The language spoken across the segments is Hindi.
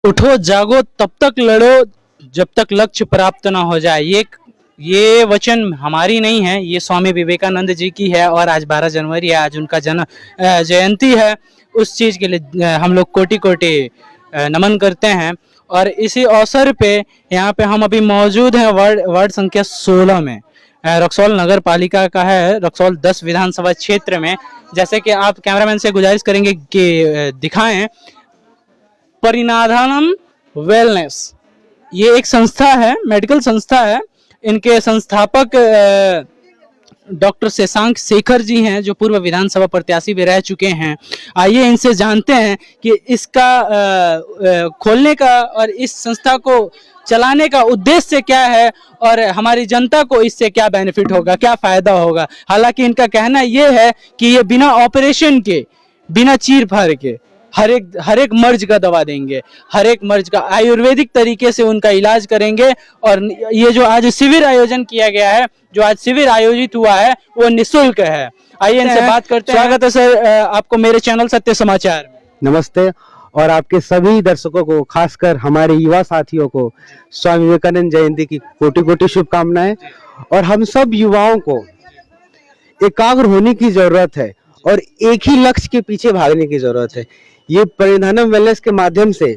उठो जागो तब तक लड़ो जब तक लक्ष्य प्राप्त ना हो जाए। ये वचन हमारी नहीं है, ये स्वामी विवेकानंद जी की है। और आज 12 जनवरी है, आज उनका जन्म जयंती है। उस चीज के लिए हम लोग कोटि कोटि नमन करते हैं। और इसी अवसर पे यहाँ पे हम अभी मौजूद हैं वार्ड संख्या 16 में। रक्सौल नगर पालिका का है, रक्सौल 10 विधानसभा क्षेत्र में। जैसे कि आप कैमरामैन से गुजारिश करेंगे कि दिखाएं। परिनाधानम वेलनेस, ये एक संस्था है, मेडिकल संस्था है। इनके संस्थापक डॉक्टर शशांक शेखर जी हैं, जो पूर्व विधानसभा प्रत्याशी भी रह चुके हैं। आइए इनसे जानते हैं कि इसका खोलने का और इस संस्था को चलाने का उद्देश्य क्या है और हमारी जनता को इससे क्या बेनिफिट होगा, क्या फायदा होगा। हालांकि इनका कहना यह है कि ये बिना ऑपरेशन के, बिना चीर फाड़ के हर एक मर्ज का दवा देंगे, हर एक मर्ज का आयुर्वेदिक तरीके से उनका इलाज करेंगे। और ये जो आज शिविर आयोजन किया गया है, जो आज शिविर आयोजित हुआ है, वो निःशुल्क है। आइए इनसे बात करते हैं। स्वागत है सर आपको मेरे चैनल सत्य समाचार में। नमस्ते। और आपके सभी दर्शकों को, खासकर हमारे युवा साथियों को स्वामी विवेकानंद जयंती की कोटि कोटि शुभकामनाएं। और हम सब युवाओं को एकाग्र होने की जरूरत है और एक ही लक्ष्य के पीछे भागने की जरूरत है। ये परिधानम वेलनेस के माध्यम से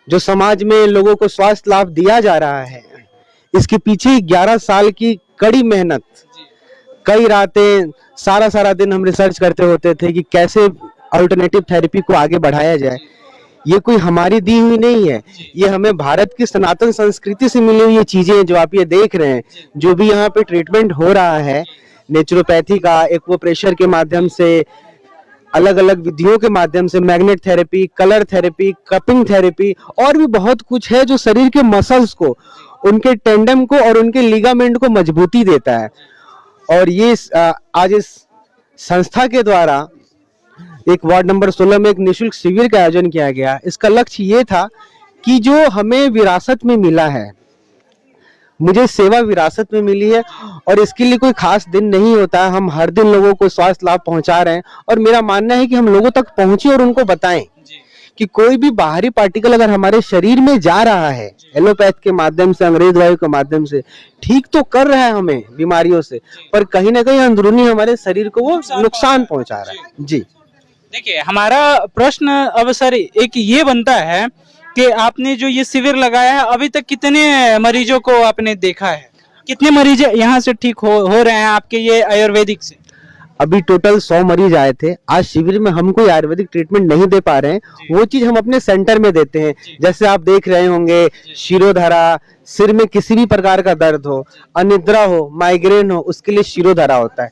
जो समाज में लोगों को स्वास्थ्य लाभ दिया जा रहा है, इसके पीछे 11 साल की कड़ी मेहनत, कई रातें, सारा दिन हम रिसर्च करते होते थे कि कैसे अल्टरनेटिव थेरेपी को आगे बढ़ाया जाए। ये कोई हमारी दी हुई नहीं है, ये हमें भारत की सनातन संस्कृति से मिली हुई ये चीजें जो आप ये देख रहे हैं। जो भी यहाँ पे ट्रीटमेंट हो रहा है नेचुरोपैथी का, एक्वोप्रेशर के माध्यम से, अलग अलग विधियों के माध्यम से, magnet therapy, colour therapy, cupping therapy, और भी बहुत कुछ है जो शरीर के मसल्स को, उनके टेंडम को और उनके लिगामेंट को मजबूती देता है। और ये आज इस संस्था के द्वारा एक वार्ड नंबर 16 में एक निःशुल्क शिविर का आयोजन किया गया। इसका लक्ष्य ये था कि जो हमें विरासत में मिला है, मुझे सेवा विरासत में मिली है, और इसके लिए कोई खास दिन नहीं होता है। हम हर दिन लोगों को स्वास्थ्य लाभ पहुंचा रहे हैं। और मेरा मानना है कि हम लोगों तक पहुंचे और उनको बताएं कि कोई भी बाहरी पार्टिकल अगर हमारे शरीर में जा रहा है, एलोपैथ के माध्यम से, अंग्रेज वायु के माध्यम से, ठीक तो कर रहा है हमें बीमारियों से, पर कहीं ना कहीं अंदरूनी हमारे शरीर को वो नुकसान पहुंचा रहा है। जी देखिए, हमारा प्रश्न अब सर एक ये बनता है कि आपने जो ये शिविर लगाया है, अभी तक कितने मरीजों को आपने देखा है? कितने मरीज यहाँ से ठीक हो रहे हैं आपके ये आयुर्वेदिक से? अभी टोटल 100 मरीज आए थे। आज शिविर में हम कोई आयुर्वेदिक ट्रीटमेंट नहीं दे पा रहे हैं, वो चीज हम अपने सेंटर में देते हैं। जैसे आप देख रहे होंगे, शिरोधारा, सिर में किसी भी प्रकार का दर्द हो, अनिद्रा हो, माइग्रेन हो, उसके लिए शिरोधारा होता है।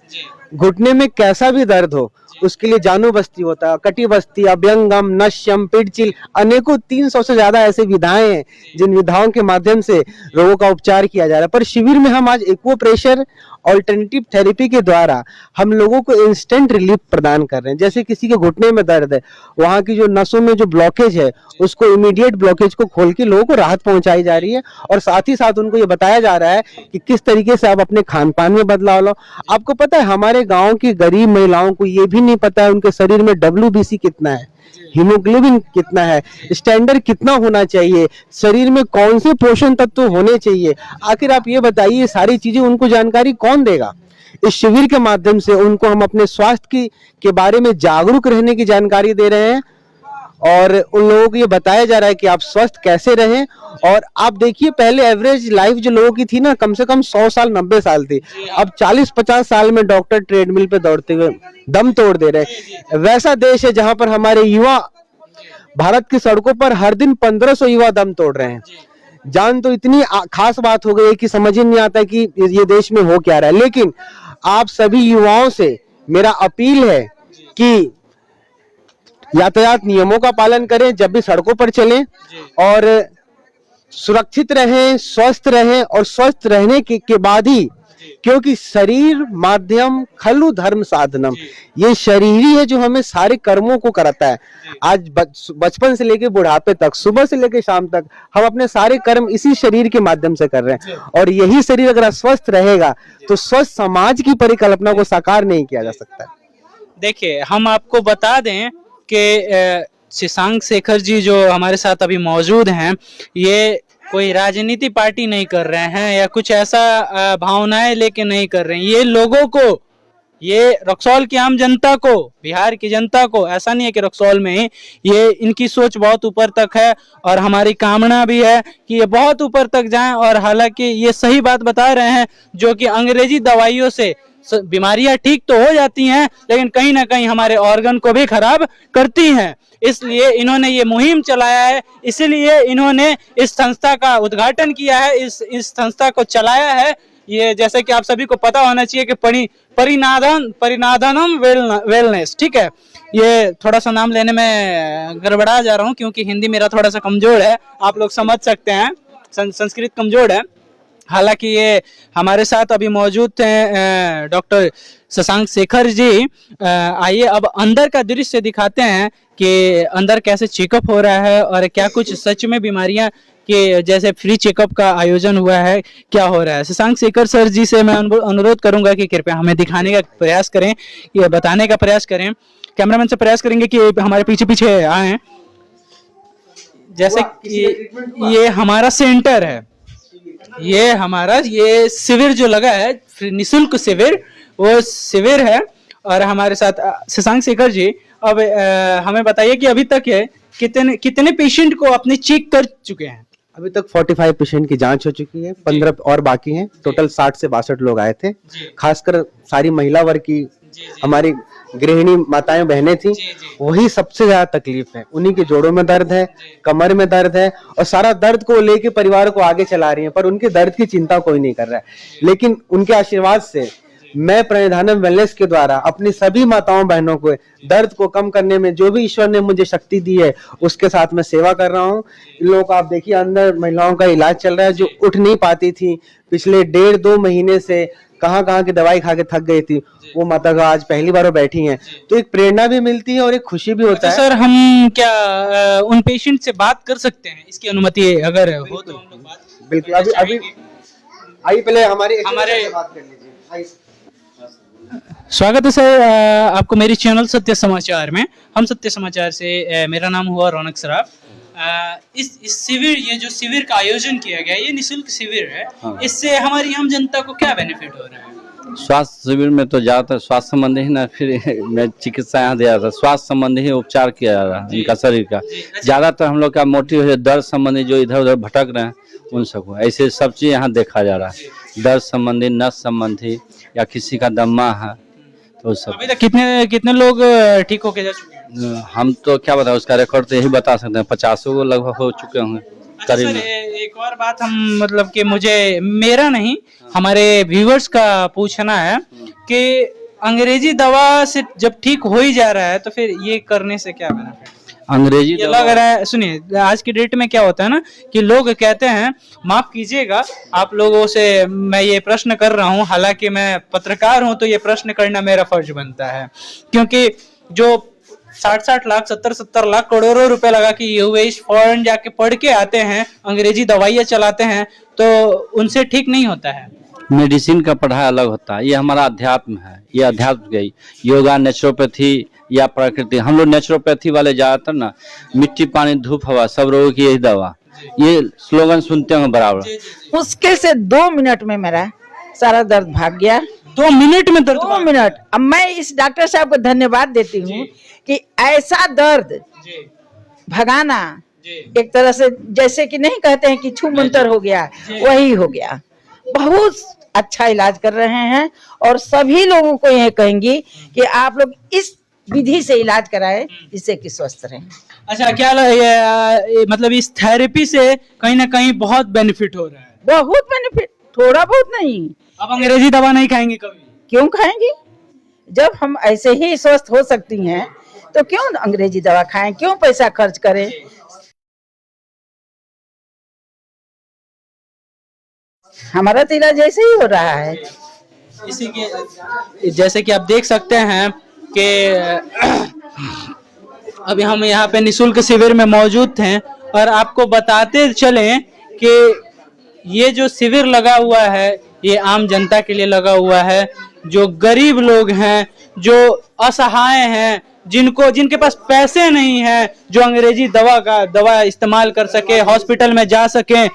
घुटने में कैसा भी दर्द हो, उसके लिए जानू बस्ती होता है, कटी बस्ती, अभ्यंगम, नश्यम, पिडचिल, अनेकों 300 से ज्यादा ऐसे विधाएं हैं जिन विधाओं के माध्यम से रोगों का उपचार किया जा रहा है। पर शिविर में हम आज एक्वोप्रेशर ऑल्टरनेटिव थेरेपी के द्वारा हम लोगों को इंस्टेंट रिलीफ प्रदान कर रहे हैं। जैसे किसी के घुटने में दर्द है, वहां की जो नसों में जो ब्लॉकेज है, उसको इमीडिएट ब्लॉकेज को खोल के लोगों को राहत पहुंचाई जा रही है। और साथ ही साथ उनको ये बताया जा रहा है कि किस तरीके से आप अपने खान पान में बदलाव लाओ। आपको पता है, हमारे गाँव की गरीब महिलाओं को ये भी नहीं पता है उनके शरीर में WBC कितना है, हीमोग्लोबिन कितना है, स्टैंडर्ड कितना होना चाहिए, शरीर में कौन से पोषण तत्व होने चाहिए। आखिर आप ये बताइए, सारी चीजें उनको जानकारी कौन देगा? इस शिविर के माध्यम से उनको हम अपने स्वास्थ्य के बारे में जागरूक रहने की जानकारी दे रहे हैं। और उन लोगों को ये बताया जा रहा है कि आप स्वस्थ कैसे रहें। और आप देखिए, पहले एवरेज लाइफ जो लोगों की थी ना, कम से कम 100 साल 90 साल थी। अब 40-50 साल में डॉक्टर ट्रेडमिल पे दौड़ते हुए दम तोड़ दे रहे। वैसा देश है जहां पर हमारे युवा, भारत की सड़कों पर हर दिन 1500 युवा दम तोड़ रहे हैं। जान तो इतनी खास बात हो गई है कि समझ ही नहीं आता कि ये देश में हो क्या रहा है। लेकिन आप सभी युवाओं से मेरा अपील है कि यातायात नियमों का पालन करें, जब भी सड़कों पर चलें, और सुरक्षित रहें, स्वस्थ रहें। और स्वस्थ रहने के बाद ही, क्योंकि शरीर माध्यम खलु धर्म साधनम, ये शरीर ही है जो हमें सारे कर्मों को कराता है। आज बचपन से लेके बुढ़ापे तक, सुबह से लेके शाम तक, हम अपने सारे कर्म इसी शरीर के माध्यम से कर रहे हैं। और यही शरीर अगर स्वस्थ रहेगा तो स्वस्थ समाज की परिकल्पना को साकार नहीं किया जा सकता। देखिए, हम आपको बता दें कि शशांक शेखर जी जो हमारे साथ अभी मौजूद हैं, ये कोई राजनीति पार्टी नहीं कर रहे हैं या कुछ ऐसा भावनाएं लेके नहीं कर रहे हैं। ये लोगों को, ये रक्सौल की आम जनता को, बिहार की जनता को, ऐसा नहीं है कि रक्सौल में ही, ये इनकी सोच बहुत ऊपर तक है और हमारी कामना भी है कि ये बहुत ऊपर तक जाएं। और हालांकि ये सही बात बता रहे हैं, जो कि अंग्रेजी दवाइयों से बीमारियां ठीक तो हो जाती हैं लेकिन कहीं ना कहीं हमारे ऑर्गन को भी खराब करती हैं। इसलिए इन्होंने ये मुहिम चलाया है, इसीलिए इन्होंने इस संस्था का उद्घाटन किया है, इस संस्था को चलाया है। ये जैसे कि आप सभी को पता होना चाहिए कि परिनाधनम वेलनेस, ठीक है। ये थोड़ा सा नाम लेने में गड़बड़ा जा रहा हूँ क्योंकि हिंदी मेरा थोड़ा सा कमजोर है, आप लोग समझ सकते हैं, संस्कृत कमजोर है। हालांकि ये हमारे साथ अभी मौजूद थे डॉक्टर शशांक शेखर जी। आइए अब अंदर का दृश्य दिखाते हैं कि अंदर कैसे चेकअप हो रहा है और क्या कुछ सच में बीमारियां के जैसे फ्री चेकअप का आयोजन हुआ है, क्या हो रहा है। शशांक शेखर सर जी से मैं अनुरोध करूंगा कि कृपया हमें दिखाने का प्रयास करें, ये बताने का प्रयास करें। कैमरामैन से प्रयास करेंगे कि हमारे पीछे पीछे आए। जैसे कि ये हमारा सेंटर है, ये हमारा ये शिविर जो लगा है, निःशुल्क शिविर, वो शिविर है। और हमारे साथ शशांक शेखर जी, अब हमें बताइए कि अभी तक है कितने पेशेंट को आपने चेक कर चुके हैं। अभी तक 45 पेशेंट की जांच हो चुकी है, 15 और बाकी हैं। टोटल 60 से 62 लोग आए थे, खासकर सारी महिला वर्ग की हमारी गृहिणी माताएं बहनें थी, वही सबसे ज्यादा तकलीफ है। उन्हीं के जोड़ों में दर्द है, कमर में दर्द है और सारा दर्द को लेके परिवार को आगे चला रही है, पर उनके दर्द की चिंता कोई नहीं कर रहा है। लेकिन उनके आशीर्वाद से मैं प्रणिधानम वेलनेस के द्वारा अपनी सभी माताओं बहनों को दर्द को कम करने में जो भी ईश्वर ने मुझे शक्ति दी है उसके साथ मैं सेवा कर रहा हूँ। इन लोगों को आप देखिए, अंदर महिलाओं का इलाज चल रहा है जो उठ नहीं पाती थी, पिछले 1.5-2 महीने से कहाँ की दवाई खा के थक गई थी, वो माता का आज पहली बार वो बैठी हैं, तो एक प्रेरणा भी मिलती है और एक खुशी भी होता है। सर, हम क्या उन पेशेंट से बात कर सकते हैं? इसकी अनुमति अगर हो तो हम लोग बात बिल्कुल। अभी आइए पहले हमारे बात कर लीजिए। स्वागत है सर आपको मेरे चैनल सत्य समाचार में। हम सत्य समाचार से, मेरा नाम हुआ रौनक सराफ। इस शिविर, ये जो शिविर का आयोजन किया गया, ये निःशुल्क शिविर है। हाँ। इससे हमारी आम जनता को क्या बेनिफिट हो रहा है? स्वास्थ्य शिविर में तो ज्यादातर स्वास्थ्य संबंधी ही ना, फिर मैं चिकित्सा यहाँ दिया था, स्वास्थ्य संबंधी ही उपचार किया जा रहा है इनका शरीर का। ज्यादातर हम लोग का मोटिव है दर्द संबंधी, जो इधर उधर भटक रहे हैं उन सबको, ऐसे सब चीज यहाँ देखा जा रहा है। दर्द संबंधी, नस संबंधी या किसी का दम्मा है तो सब। अभी तक कितने लोग ठीक होके जा चुके हैं? हम तो क्या बताओ, उसका रिकॉर्ड तो यही बता सकते हैं, 50 को लगभग हो चुके होंगे। अच्छा सर, एक और बात हम मतलब कि मेरा नहीं, हमारे व्यूअर्स का पूछना है कि अंग्रेजी दवा से जब ठीक हो ही जा रहा है तो फिर ये करने से क्या बेनिफिट? अंग्रेजी ये लग रहा है, सुनिए, आज की डेट में क्या होता है ना कि लोग कहते हैं, माफ कीजिएगा आप लोगों से मैं ये प्रश्न कर रहा हूँ, हालांकि मैं पत्रकार हूँ तो ये प्रश्न करना मेरा फर्ज बनता है, क्योंकि जो 60 लाख 70 लाख करोड़ों रुपए लगा कि यूएस फॉरेन जाके पढ़ के आते हैं, अंग्रेजी दवाइयाँ चलाते हैं, तो उनसे ठीक नहीं होता है। मेडिसिन का पढ़ाई अलग होता है, ये हमारा अध्यात्म है, ये अध्यात्म गई, योगा, नेचुरोपैथी या प्रकृति। हम लोग नेचुरोपैथी वाले ज्यादातर ना, मिट्टी पानी धूप हवा सब रोगों की यही दवा, ये स्लोगन सुनते हैं बराबर। मुश्किल से 2 मिनट में मेरा सारा दर्द भाग गया। 2 मिनट में दर्द? 2 मिनट। अब मैं इस डॉक्टर साहब को धन्यवाद देती हूँ कि ऐसा दर्द भगाना एक तरह से, जैसे कि नहीं कहते हैं कि छू मंतर हो गया, वही हो गया। बहुत अच्छा इलाज कर रहे हैं और सभी लोगों को यह कहेंगी कि आप लोग इस विधि से इलाज कराएं जिससे कि स्वस्थ रहें। अच्छा, क्या मतलब इस थेरेपी से कहीं ना कहीं बहुत बेनिफिट हो रहा है? बहुत बेनिफिट, थोड़ा बहुत नहीं। अब अंग्रेजी दवा नहीं खाएंगे कभी? क्यों खाएंगी? जब हम ऐसे ही स्वस्थ हो सकती हैं तो क्यों अंग्रेजी दवा खाएं, क्यों पैसा खर्च करें? हमारा तो इलाज ऐसे ही हो रहा है। इसी के जैसे कि आप देख सकते हैं कि अभी हम यहाँ पे निःशुल्क शिविर में मौजूद थे और आपको बताते चलें कि ये जो शिविर लगा हुआ है ये आम जनता के लिए लगा हुआ है, जो गरीब लोग हैं, जो असहाय हैं, जिनके पास पैसे नहीं है, जो अंग्रेजी दवा इस्तेमाल कर सके, हॉस्पिटल में जा सके,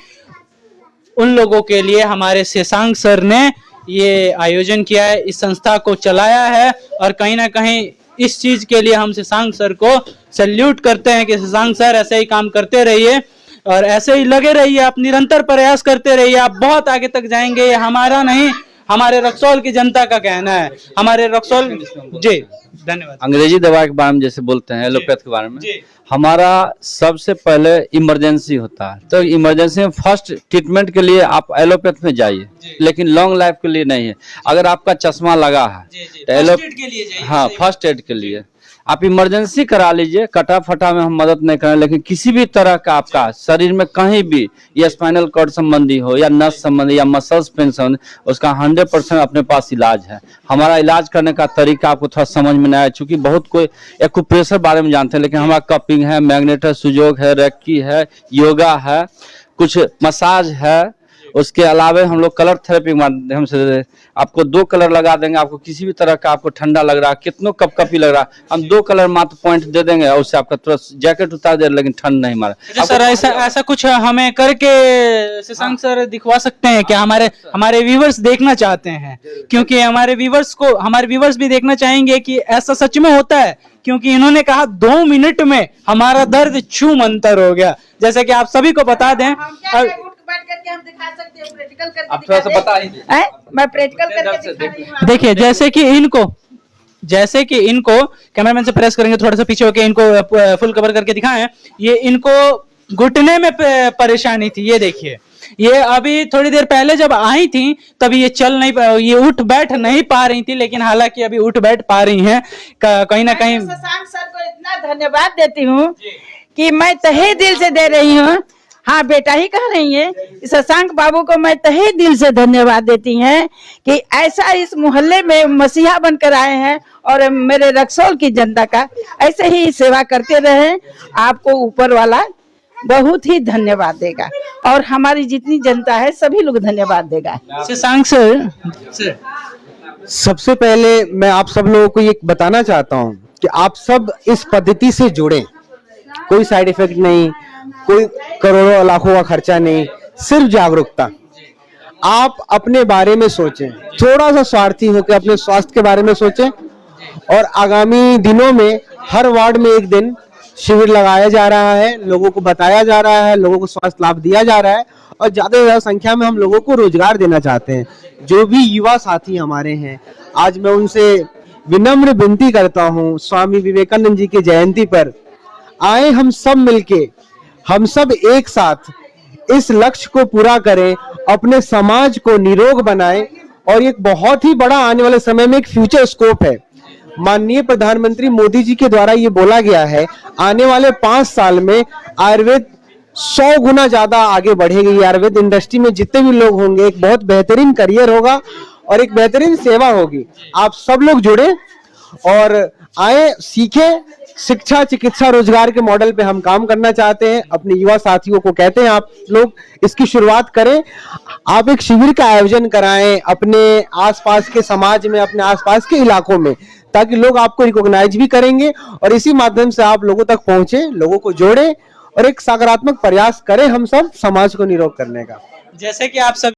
उन लोगों के लिए हमारे शशांक सर ने ये आयोजन किया है, इस संस्था को चलाया है। और कहीं ना कहीं इस चीज के लिए हम शशांक सर को सैल्यूट करते हैं कि शशांक सर ऐसे ही काम करते रहिए और ऐसे ही लगे रहिए, आप निरंतर प्रयास करते रहिए, आप बहुत आगे तक जाएंगे। ये हमारा नहीं, हमारे रक्सौल की जनता का कहना है। हमारे रक्सौल जी, धन्यवाद। अंग्रेजी दवा के बारे में जैसे बोलते हैं, एलोपैथ के बारे में, हमारा सबसे पहले इमरजेंसी होता है, तो इमरजेंसी में फर्स्ट ट्रीटमेंट के लिए आप एलोपैथ में जाइए, लेकिन लॉन्ग लाइफ के लिए नहीं है। अगर आपका चश्मा लगा है तो हाँ, फर्स्ट एड के लिए आप इमरजेंसी करा लीजिए। कटा फटा में हम मदद नहीं करें, लेकिन किसी भी तरह का आपका शरीर में कहीं भी या स्पाइनल कॉर्ड संबंधी हो या नस संबंधी या मसल्स पेन संबंधी, उसका 100% अपने पास इलाज है। हमारा इलाज करने का तरीका आपको थोड़ा समझ में नहीं आया, चूंकि बहुत कोई एक्यूप्रेशर बारे में जानते हैं, लेकिन हमारा कपिंग है, मैग्नेट है, सुजोग है, रेक्की है, योगा है, कुछ मसाज है। उसके अलावा हम लोग कलर थेरेपी के माध्यम से आपको 2 कलर लगा देंगे। आपको किसी भी तरह का आपको ठंडा लग रहा है, कितनों कपकपी लग रहा है, हम 2 कलर मात्र पॉइंट दे देंगे और उससे आपका तुरंत जैकेट उतार दे, लेकिन ठंड नहीं मारा। सर ऐसा कुछ हमें करके शशांक सर दिखवा सकते हैं क्या? हमारे व्यूवर्स देखना चाहते हैं, क्योंकि हमारे व्यूवर्स भी देखना चाहेंगे कि ऐसा सच में होता है, क्योंकि इन्होंने कहा 2 मिनट में हमारा दर्द छू मंतर हो गया। जैसे कि आप सभी को बता दें, बैठ करके हम दिखा सकते हैं, प्रैक्टिकल करके आप थोड़ा सा बता दीजिए। मैं प्रैक्टिकल करके दिखा रही हूं। देखिए, जैसे कि इनको कैमरामैन से प्रेस करेंगे, थोड़ा सा पीछे होके इनको फुल कवर करके दिखाएं। ये इनको घुटने में परेशानी थी, ये देखिए, ये अभी थोड़ी देर पहले जब आई थी तब ये उठ बैठ नहीं पा रही थी, लेकिन हालांकि अभी उठ बैठ पा रही हैं। कहीं ना कहीं शशांक सर को इतना धन्यवाद देती हूँ कि मैं तहे दिल से दे रही हूँ। हाँ, बेटा ही कह रही है, शशांक बाबू को मैं तहे दिल से धन्यवाद देती हैं कि ऐसा इस मोहल्ले में मसीहा बनकर आए हैं और मेरे रक्सौल की जनता का ऐसे ही सेवा करते रहे। आपको ऊपर वाला बहुत ही धन्यवाद देगा और हमारी जितनी जनता है सभी लोग धन्यवाद देगा। शशांक सर, सबसे पहले मैं आप सब लोगों को ये बताना चाहता हूँ कि आप सब इस पद्धति से जुड़े। कोई साइड इफेक्ट नहीं, कोई करोड़ों लाखों का खर्चा नहीं, सिर्फ जागरूकता। आप अपने बारे में सोचें, थोड़ा सा स्वार्थी होकर अपने स्वास्थ्य के बारे में सोचें। और आगामी दिनों में हर वार्ड में एक दिन शिविर लगाया जा रहा है, लोगों को बताया जा रहा है, लोगों को स्वास्थ्य लाभ दिया जा रहा है और ज्यादा से ज्यादा संख्या में हम लोगों को रोजगार देना चाहते हैं। जो भी युवा साथी हमारे हैं, आज मैं उनसे विनम्र विनती करता हूँ, स्वामी विवेकानंद जी की जयंती पर आए हम सब मिलके, हम सब एक साथ इस लक्ष्य को पूरा करें, अपने समाज को निरोग बनाएं। और एक बहुत ही बड़ा आने वाले समय में एक फ्यूचर स्कोप है। माननीय प्रधानमंत्री मोदी जी के द्वारा ये बोला गया है, आने वाले 5 साल में आयुर्वेद 100 गुना ज्यादा आगे बढ़ेगी। आयुर्वेद इंडस्ट्री में जितने भी लोग होंगे, एक बहुत बेहतरीन करियर होगा और एक बेहतरीन सेवा होगी। आप सब लोग जुड़े और आए, सीखे। शिक्षा, चिकित्सा, रोजगार के मॉडल पे हम काम करना चाहते हैं। अपने युवा साथियों को कहते हैं आप लोग इसकी शुरुआत करें। आप एक शिविर का आयोजन कराएं अपने आसपास के समाज में, अपने आसपास के इलाकों में, ताकि लोग आपको रिकॉग्नाइज भी करेंगे और इसी माध्यम से आप लोगों तक पहुंचे, लोगों को जोड़े और एक सकारात्मक प्रयास करें हम सब समाज को निरोग करने का। जैसे कि आप सब